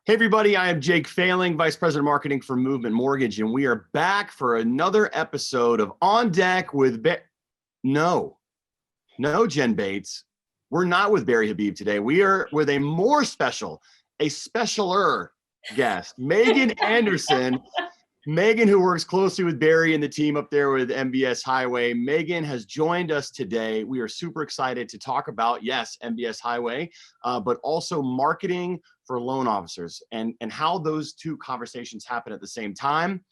Hey everybody, I am Jake Failing, Vice President of Marketing for Movement Mortgage, and we are back for another episode of On Deck with No, Jen Bates. We're not with Barry Habib today. We are with a specialer guest, Megan Anderson. Megan, who works closely with Barry and the team up there with MBS Highway. Megan has joined us today. We are super excited to talk about, yes, MBS Highway, but also marketing for loan officers and how those two conversations happen at the same time.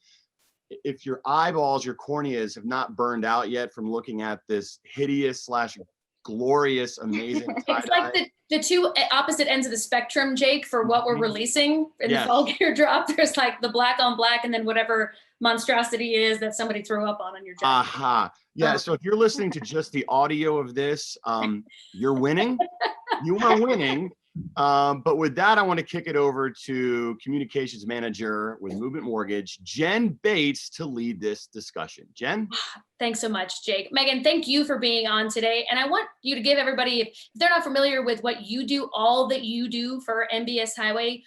If your eyeballs, your corneas have not burned out yet from looking at this hideous / glorious, amazing It's like the two opposite ends of the spectrum, Jake, for what we're releasing in the fall gear drop. There's like the black on black and then whatever monstrosity is that somebody threw up on your jacket. Yeah, so if you're listening to just the audio of this, you're winning. You are winning. But with that, I want to kick it over to Communications Manager with Movement Mortgage, Jen Bates, to lead this discussion. Jen? Thanks so much, Jake. Megan, thank you for being on today. And I want you to give everybody, if they're not familiar with what you do, all that you do for MBS Highway,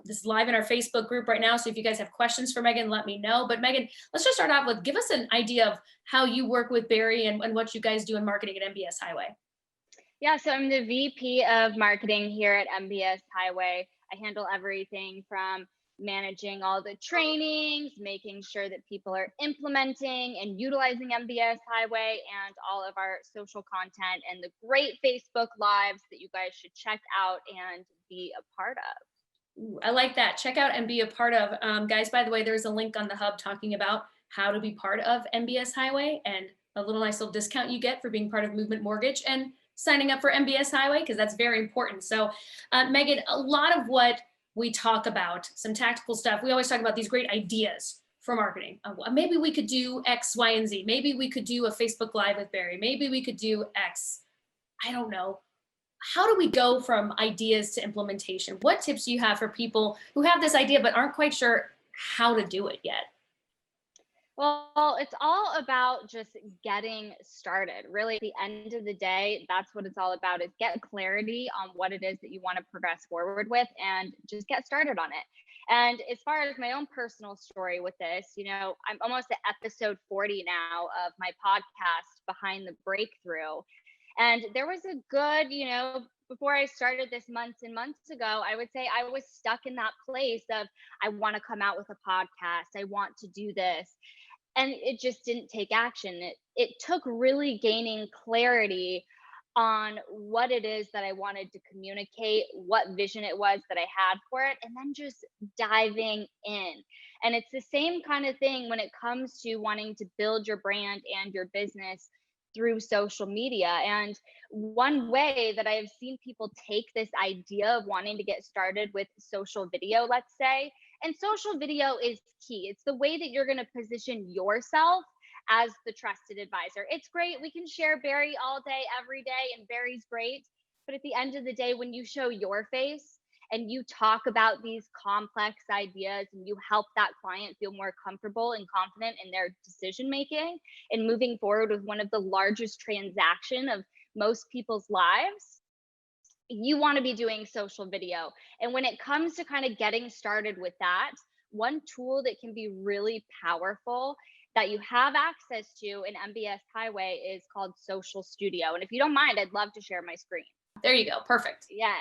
this is live in our Facebook group right now. So if you guys have questions for Megan, let me know. But Megan, let's just start off with, give us an idea of how you work with Barry and what you guys do in marketing at MBS Highway. Yeah, so I'm the VP of marketing here at MBS Highway. I handle everything from managing all the trainings, making sure that people are implementing and utilizing MBS Highway, and all of our social content and the great Facebook Lives that you guys should check out and be a part of. Ooh, I like that. Check out and be a part of. Guys, by the way, there's a link on the hub talking about how to be part of MBS Highway and a nice little discount you get for being part of Movement Mortgage and signing up for MBS Highway, because that's very important. So Megan, a lot of what we talk about, some tactical stuff, we always talk about these great ideas for marketing. Maybe we could do X, Y, and Z. Maybe we could do a Facebook Live with Barry. Maybe we could do X. I don't know. How do we go from ideas to implementation? What tips do you have for people who have this idea but aren't quite sure how to do it yet? Well, it's all about just getting started. Really, at the end of the day, that's what it's all about, is get clarity on what it is that you want to progress forward with and just get started on it. And as far as my own personal story with this, I'm almost at episode 40 now of my podcast, Behind the Breakthrough. And there was a good, before I started this months and months ago, I would say I was stuck in that place of, I want to come out with a podcast. I want to do this. And it just didn't take action. It took really gaining clarity on what it is that I wanted to communicate, what vision it was that I had for it, and then just diving in. And it's the same kind of thing when it comes to wanting to build your brand and your business through social media. And one way that I've seen people take this idea of wanting to get started with social video, let's say, and social video is key. It's the way that you're going to position yourself as the trusted advisor. It's great. We can share Barry all day, every day, and Barry's great. But at the end of the day, when you show your face and you talk about these complex ideas and you help that client feel more comfortable and confident in their decision making and moving forward with one of the largest transaction of most people's lives, you want to be doing social video. And when it comes to kind of getting started with that, one tool that can be really powerful that you have access to in MBS Highway is called Social Studio. And if you don't mind, I'd love to share my screen. There you go. Perfect. Yes.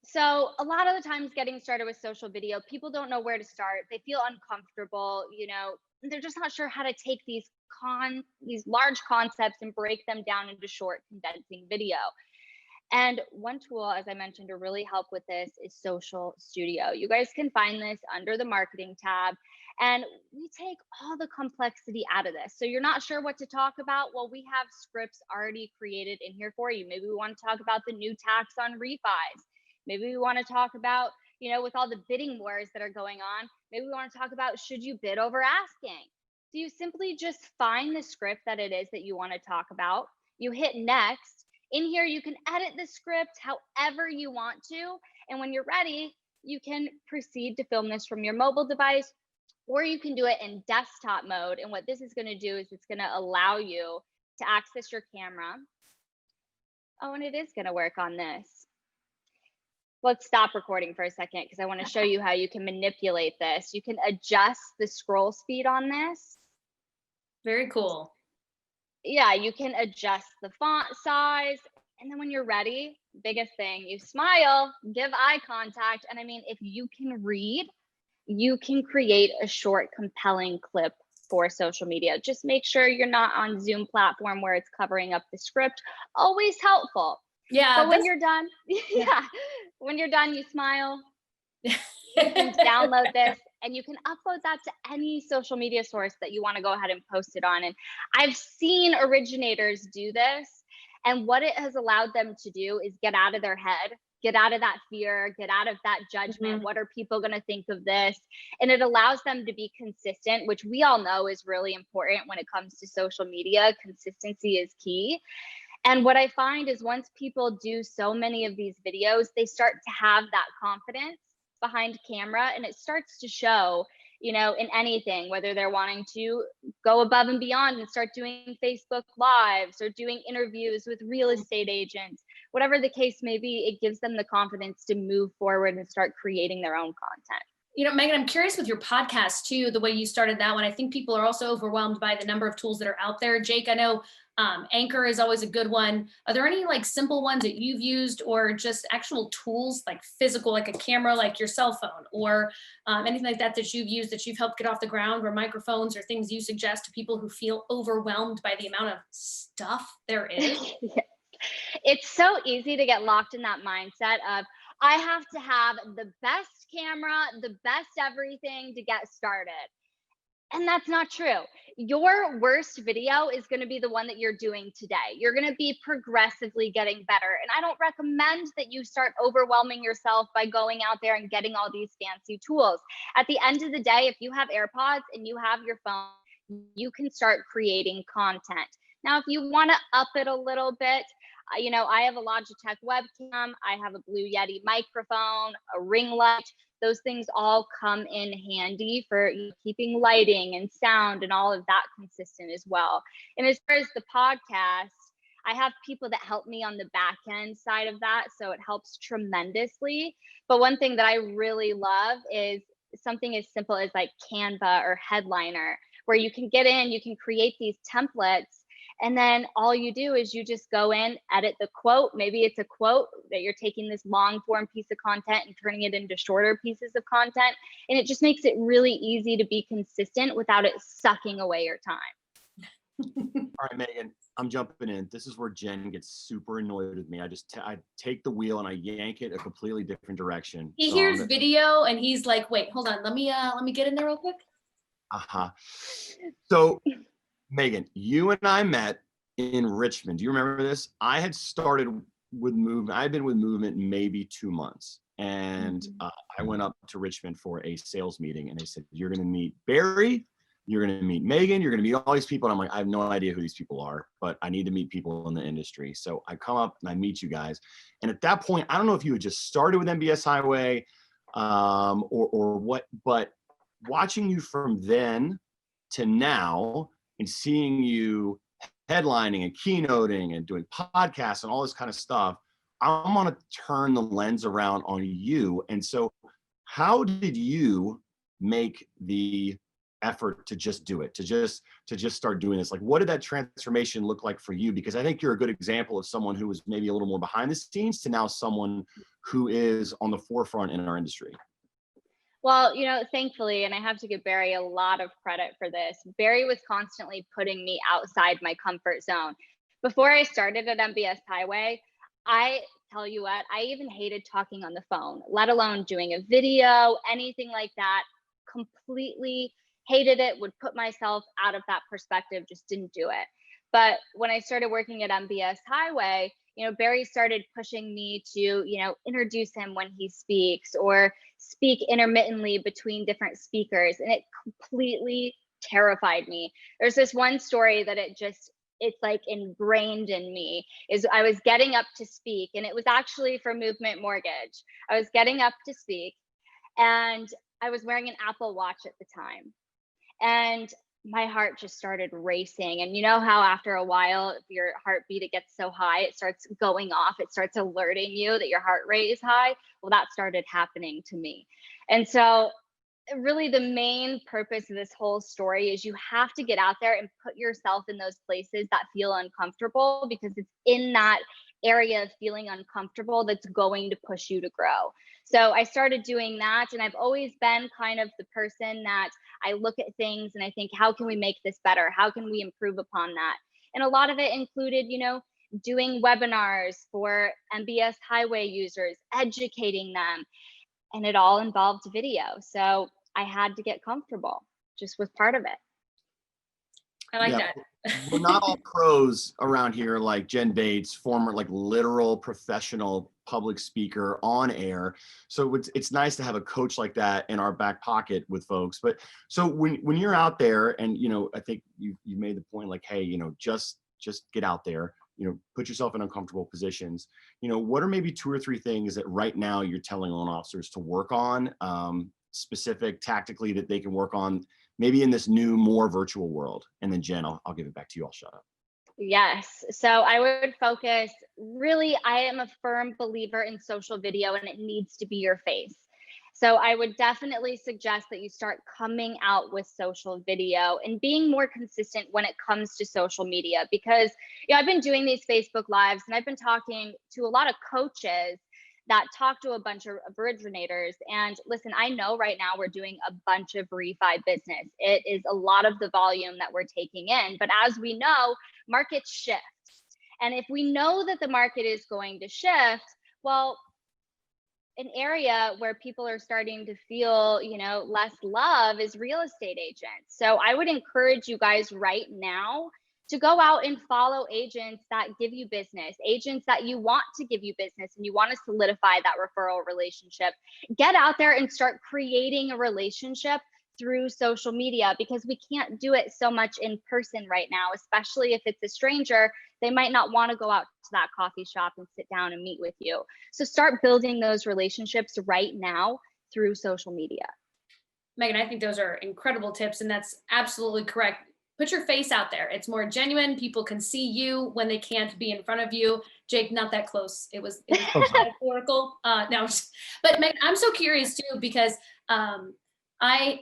So a lot of the times getting started with social video, people don't know where to start. They feel uncomfortable, they're just not sure how to take these large concepts and break them down into short condensing video. And one tool, as I mentioned, to really help with this is Social Studio. You guys can find this under the marketing tab. And we take all the complexity out of this. So you're not sure what to talk about? Well, we have scripts already created in here for you. Maybe we want to talk about the new tax on refis. Maybe we want to talk about, with all the bidding wars that are going on, maybe we want to talk about, should you bid over asking? So you simply just find the script that it is that you want to talk about. You hit next. In here, you can edit the script however you want to. And when you're ready, you can proceed to film this from your mobile device, or you can do it in desktop mode. And what this is going to do is it's going to allow you to access your camera. Oh, and it is going to work on this. let's stop recording for a second because I want to show you how you can manipulate this. You can adjust the scroll speed on this. Very cool. Yeah, you can adjust the font size. And then when you're ready, biggest thing, you smile, give eye contact. And I mean, if you can read, you can create a short, compelling clip for social media. Just make sure you're not on Zoom platform where it's covering up the script. Always helpful. Yeah. But when you're done, yeah, when you're done, you smile. You can download this and you can upload that to any social media source that you want to go ahead and post it on. And I've seen originators do this. And what it has allowed them to do is get out of their head, get out of that fear, get out of that judgment. What are people going to think of this? And it allows them to be consistent, which we all know is really important when it comes to social media. Consistency is key. And what I find is once people do so many of these videos, they start to have that confidence behind camera, and it starts to show, you know, in anything, whether they're wanting to go above and beyond and start doing Facebook Lives or doing interviews with real estate agents, whatever the case may be, it gives them the confidence to move forward and start creating their own content. You know, Megan, I'm curious with your podcast too, the way you started that one. I think people are also overwhelmed by the number of tools that are out there. Jake, I know Anchor is always a good one. Are there any like simple ones that you've used, or just actual tools like physical, like a camera, like your cell phone, or anything like that that you've used that you've helped get off the ground, or microphones or things you suggest to people who feel overwhelmed by the amount of stuff there is? Yeah. It's so easy to get locked in that mindset of, I have to have the best camera, the best everything to get started. And that's not true. Your worst video is going to be the one that you're doing today. You're going to be progressively getting better. And I don't recommend that you start overwhelming yourself by going out there and getting all these fancy tools. At the end of the day, if you have AirPods and you have your phone, you can start creating content. Now, if you want to up it a little bit, you know, I have a Logitech webcam, I have a Blue Yeti microphone, a ring light. Those things all come in handy for keeping lighting and sound and all of that consistent as well. And as far as the podcast, I have people that help me on the back end side of that, so it helps tremendously. But one thing that I really love is something as simple as like Canva or Headliner, where you can get in, you can create these templates, and then all you do is you just go in, edit the quote. Maybe it's a quote that you're taking this long form piece of content and turning it into shorter pieces of content. And it just makes it really easy to be consistent without it sucking away your time. All right, Megan, I'm jumping in. This is where Jen gets super annoyed with me. I take the wheel and I yank it a completely different direction. He hears video and he's like, wait, hold on. Let me get in there real quick. So Megan, you and I met in Richmond. Do you remember this? I had started with movement. I've been with movement maybe 2 months. And I went up to Richmond for a sales meeting, and they said, you're going to meet Barry, you're going to meet Megan, you're going to meet all these people. And I'm like, I have no idea who these people are, but I need to meet people in the industry. So I come up and I meet you guys. And at that point, I don't know if you had just started with MBS Highway or what, but watching you from then to now, and seeing you headlining and keynoting and doing podcasts and all this kind of stuff, I'm going to turn the lens around on you. And so how did you make the effort to just do it, to just start doing this? Like, what did that transformation look like for you? Because I think you're a good example of someone who was maybe a little more behind the scenes to now someone who is on the forefront in our industry. Well, you know, thankfully, and I have to give Barry a lot of credit for this, Barry was constantly putting me outside my comfort zone. Before I started at MBS Highway, I tell you what, I even hated talking on the phone, let alone doing a video, anything like that. Completely hated it, would put myself out of that perspective, just didn't do it. But when I started working at MBS Highway, you know, Barry started pushing me to, you know, introduce him when he speaks or speak intermittently between different speakers. And it completely terrified me. There's this one story that it's like ingrained in me, is I was getting up to speak, and it was actually for Movement Mortgage. I was getting up to speak and I was wearing an Apple Watch at the time. And my heart just started racing. And you know how after a while, if your heartbeat, it gets so high, it starts going off, it starts alerting you that your heart rate is high. Well, that started happening to me. And so really the main purpose of this whole story is you have to get out there and put yourself in those places that feel uncomfortable, because it's in that area of feeling uncomfortable that's going to push you to grow. So I started doing that, and I've always been kind of the person that I look at things and I think, how can we make this better? How can we improve upon that? And a lot of it included, doing webinars for MBS highway users, educating them, and it all involved video. So I had to get comfortable just with part of it. I like Yeah, that. we're not all pros around here, like Jen Bates, former like literal professional public speaker on air. So it's nice to have a coach like that in our back pocket with folks. But so when you're out there, and I think you made the point, like, hey, just get out there, put yourself in uncomfortable positions. What are maybe 2 or 3 things that right now you're telling loan officers to work on, specific tactically, that they can work on maybe in this new, more virtual world? And then Jen, I'll give it back to you. I'll shut up. Yes. So I would focus, really, I am a firm believer in social video, and it needs to be your face. So I would definitely suggest that you start coming out with social video and being more consistent when it comes to social media, because I've been doing these Facebook lives, and I've been talking to a lot of coaches that talk to a bunch of originators. And listen, I know right now we're doing a bunch of refi business. It is a lot of the volume that we're taking in. But as we know, markets shift. And if we know that the market is going to shift, well, an area where people are starting to feel, less love is real estate agents. So I would encourage you guys right now to go out and follow agents that give you business, agents that you want to give you business, and you want to solidify that referral relationship. Get out there and start creating a relationship through social media, because we can't do it so much in person right now, especially if it's a stranger. They might not want to go out to that coffee shop and sit down and meet with you. So start building those relationships right now through social media. Megan, I think those are incredible tips, and that's absolutely correct. Put your face out there. It's more genuine. People can see you when they can't be in front of you. Jake, not that close. It was metaphorical. No, but Megan, I'm so curious too, because I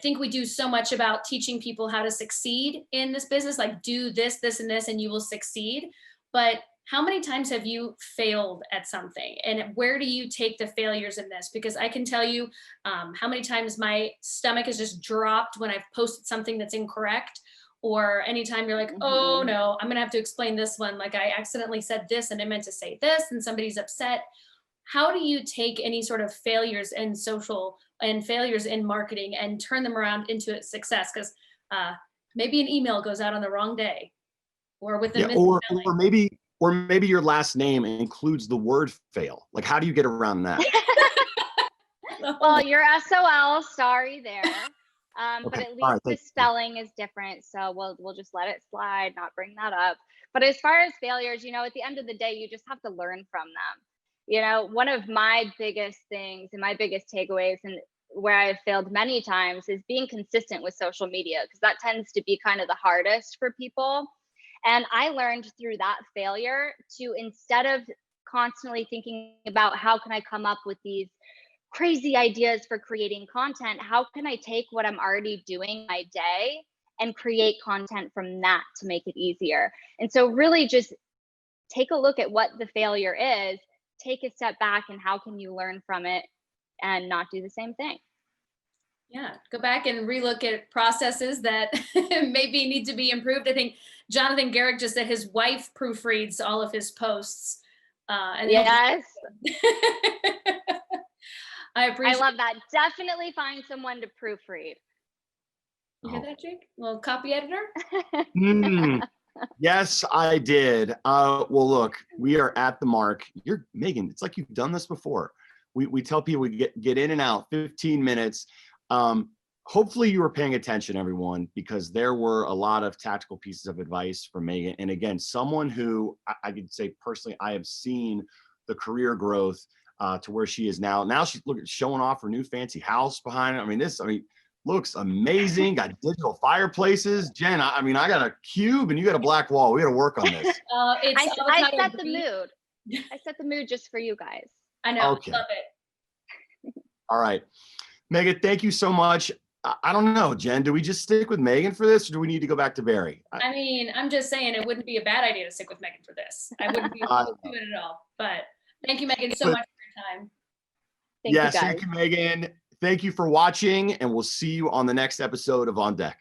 think we do so much about teaching people how to succeed in this business, like do this, this, and this, and you will succeed. But how many times have you failed at something, and where do you take the failures in this? Because I can tell you how many times my stomach has just dropped when I've posted something that's incorrect, or anytime you're like, oh no, I'm gonna have to explain this one. Like, I accidentally said this and I meant to say this, and somebody's upset. How do you take any sort of failures in social and failures in marketing and turn them around into a success? Because maybe an email goes out on the wrong day, or with a misspelling. Or maybe your last name includes the word fail. Like, how do you get around that? Well, you're SOL, sorry there. Okay. But at least the spelling is different. So we'll just let it slide, not bring that up. But as far as failures, at the end of the day, you just have to learn from them. One of my biggest things and my biggest takeaways, and where I've failed many times, is being consistent with social media, because that tends to be kind of the hardest for people. And I learned through that failure to, instead of constantly thinking about how can I come up with these crazy ideas for creating content, how can I take what I'm already doing my day and create content from that to make it easier? And so really just take a look at what the failure is, take a step back, and how can you learn from it and not do the same thing? Yeah, go back and relook at processes that maybe need to be improved. I think Jonathan Garrick just said his wife proofreads all of his posts. Yes. I love that. Definitely find someone to proofread. You hear that, Jake? Well, copy editor? Yes, I did. Well, look, we are at the mark. Megan, it's like you've done this before. We tell people we get in and out 15 minutes. Hopefully you were paying attention, everyone, because there were a lot of tactical pieces of advice from Megan. And again, someone who I could say personally, I have seen the career growth to where she is now. Now she's showing off her new fancy house behind her. looks amazing. Got digital fireplaces. Jen, I mean, I got a cube and you got a black wall. We got to work on this. It's I avocado set the green. mood. I set the mood just for you guys. I know. Okay. Love it. All right. Megan, thank you so much. I don't know, Jen, do we just stick with Megan for this or do we need to go back to Barry? I mean, I'm just saying it wouldn't be a bad idea to stick with Megan for this. I wouldn't be opposed to it at all. But thank you, Megan, so much for your time. Thank you, Yes, guys. thank you, Megan. Thank you for watching, and we'll see you on the next episode of On Deck.